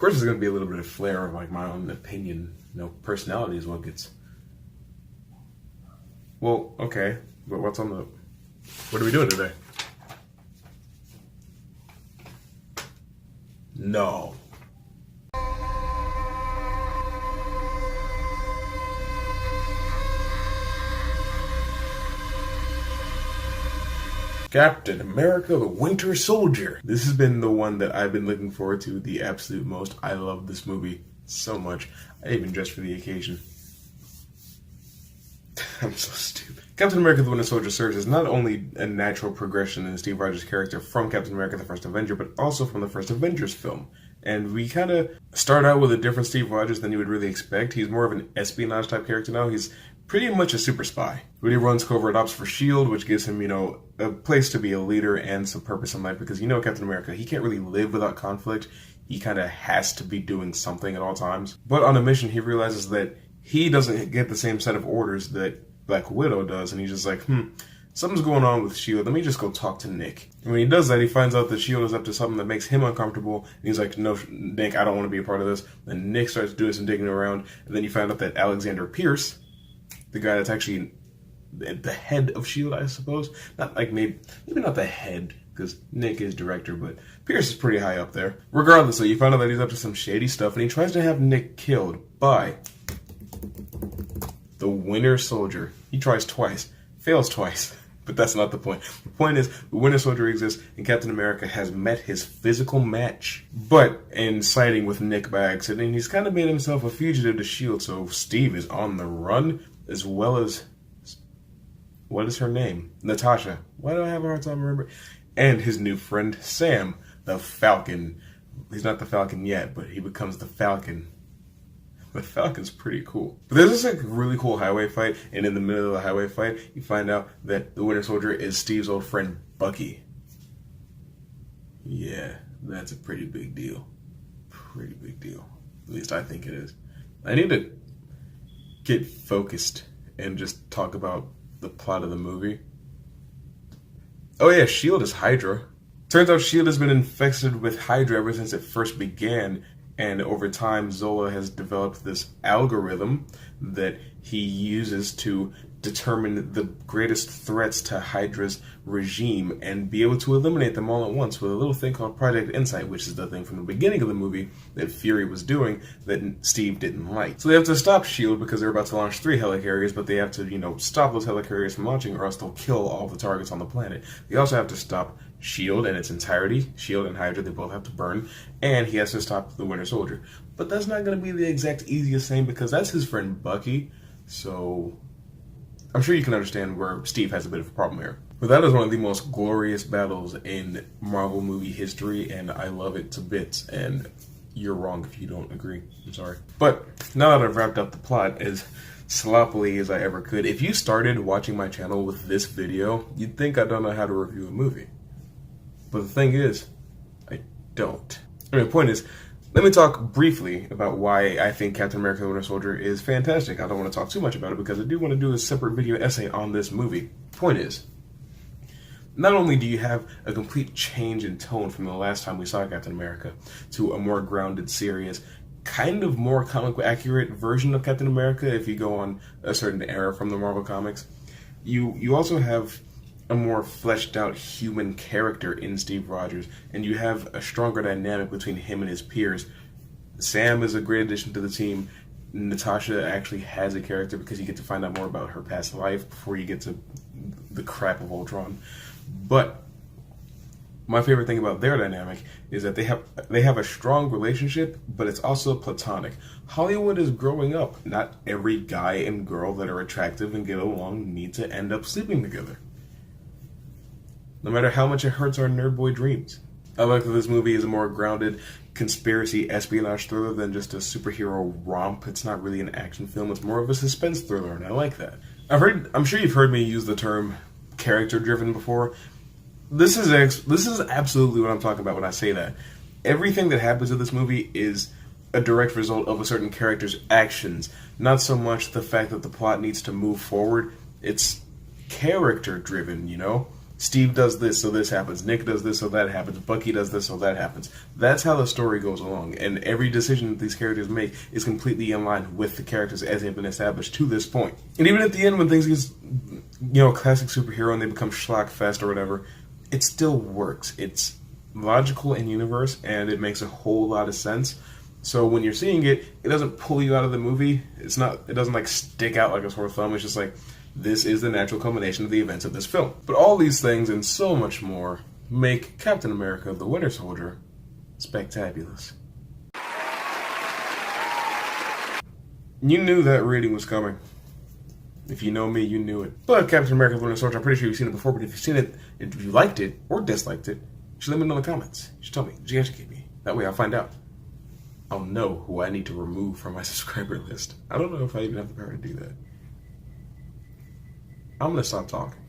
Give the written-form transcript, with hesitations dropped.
course, there's going to be a little bit of flair of like my own opinion. Personality is what gets. Well, okay, but what are we doing today? No. Captain America, the Winter Soldier. This has been the one that I've been looking forward to the absolute most. I love this movie so much. I even dressed for the occasion. I'm so stupid. Captain America, the Winter Soldier serves as not only a natural progression in Steve Rogers' character from Captain America, the First Avenger, but also from the first Avengers film. And we kind of start out with a different Steve Rogers than you would really expect. He's more of an espionage type character now. He's pretty much a super spy. He runs covert ops for S.H.I.E.L.D., which gives him, a place to be a leader and some purpose in life. Because Captain America, he can't really live without conflict. He kind of has to be doing something at all times. But on a mission, he realizes that he doesn't get the same set of orders that Black Widow does. And he's just like, something's going on with S.H.I.E.L.D. Let me just go talk to Nick. And when he does that, he finds out that S.H.I.E.L.D. is up to something that makes him uncomfortable. And he's like, no, Nick, I don't want to be a part of this. Then Nick starts doing some digging around. And then you find out that Alexander Pierce, the guy that's actually the head of S.H.I.E.L.D., I suppose. Not like maybe not the head, because Nick is director, but Pierce is pretty high up there. Regardless, so you find out that he's up to some shady stuff, and he tries to have Nick killed by the Winter Soldier. He tries twice, fails twice, but that's not the point. The point is, the Winter Soldier exists, and Captain America has met his physical match. But in siding with Nick by accident, he's kind of made himself a fugitive to S.H.I.E.L.D., so Steve is on the run, as well as, what is her name? Natasha. Why do I have a hard time remembering? And his new friend, Sam, the Falcon. He's not the Falcon yet, but he becomes the Falcon. The Falcon's pretty cool. But there's this really cool highway fight, and in the middle of the highway fight, you find out that the Winter Soldier is Steve's old friend, Bucky. Yeah, that's a pretty big deal. Pretty big deal. At least I think it is. I need to get focused and just talk about the plot of the movie. Oh yeah, S.H.I.E.L.D. is Hydra. Turns out S.H.I.E.L.D. has been infested with Hydra ever since it first began, and over time Zola has developed this algorithm that he uses to determine the greatest threats to Hydra's regime and be able to eliminate them all at once with a little thing called Project Insight, which is the thing from the beginning of the movie that Fury was doing that Steve didn't like. So they have to stop S.H.I.E.L.D. because they're about to launch 3 helicarriers, but they have to, stop those helicarriers from launching or else they'll kill all the targets on the planet. They also have to stop S.H.I.E.L.D. in its entirety. S.H.I.E.L.D. and Hydra, they both have to burn, and he has to stop the Winter Soldier. But that's not going to be the exact easiest thing because that's his friend Bucky, so I'm sure you can understand where Steve has a bit of a problem here. But that is one of the most glorious battles in Marvel movie history, and I love it to bits, and you're wrong if you don't agree. I'm sorry. But now that I've wrapped up the plot as sloppily as I ever could, if you started watching my channel with this video, you'd think I don't know how to review a movie. But the thing is, I don't. The point is, let me talk briefly about why I think Captain America the Winter Soldier is fantastic. I don't want to talk too much about it because I do want to do a separate video essay on this movie. Point is, not only do you have a complete change in tone from the last time we saw Captain America to a more grounded, serious, kind of more comic accurate version of Captain America if you go on a certain era from the Marvel Comics, you also have a more fleshed out human character in Steve Rogers, and you have a stronger dynamic between him and his peers. Sam is a great addition to the team. Natasha actually has a character because you get to find out more about her past life before you get to the crap of Ultron. But my favorite thing about their dynamic is that they have a strong relationship, but it's also platonic. Hollywood is growing up. Not every guy and girl that are attractive and get along need to end up sleeping together, no matter how much it hurts our nerd boy dreams. I like that this movie is a more grounded conspiracy espionage thriller than just a superhero romp. It's not really an action film, it's more of a suspense thriller, and I like that. I'm sure you've heard me use the term character driven before. This is absolutely what I'm talking about when I say that. Everything that happens in this movie is a direct result of a certain character's actions, not so much the fact that the plot needs to move forward. It's character driven, Steve does this, so this happens. Nick does this, so that happens. Bucky does this, so that happens. That's how the story goes along. And every decision that these characters make is completely in line with the characters as they've been established to this point. And even at the end, when things get, classic superhero and they become schlockfest or whatever, it still works. It's logical in universe, and it makes a whole lot of sense. So when you're seeing it, it doesn't pull you out of the movie. It doesn't stick out like a sore thumb. It's just this is the natural culmination of the events of this film. But all these things and so much more make Captain America the Winter Soldier spectabulous. You knew that rating was coming. If you know me, you knew it. But Captain America the Winter Soldier, I'm pretty sure you've seen it before, but if you've seen it, if you liked it or disliked it, you should let me know in the comments. You should tell me. You should educate me. That way I'll find out. I'll know who I need to remove from my subscriber list. I don't know if I even have the power to do that. I'm going to stop talking.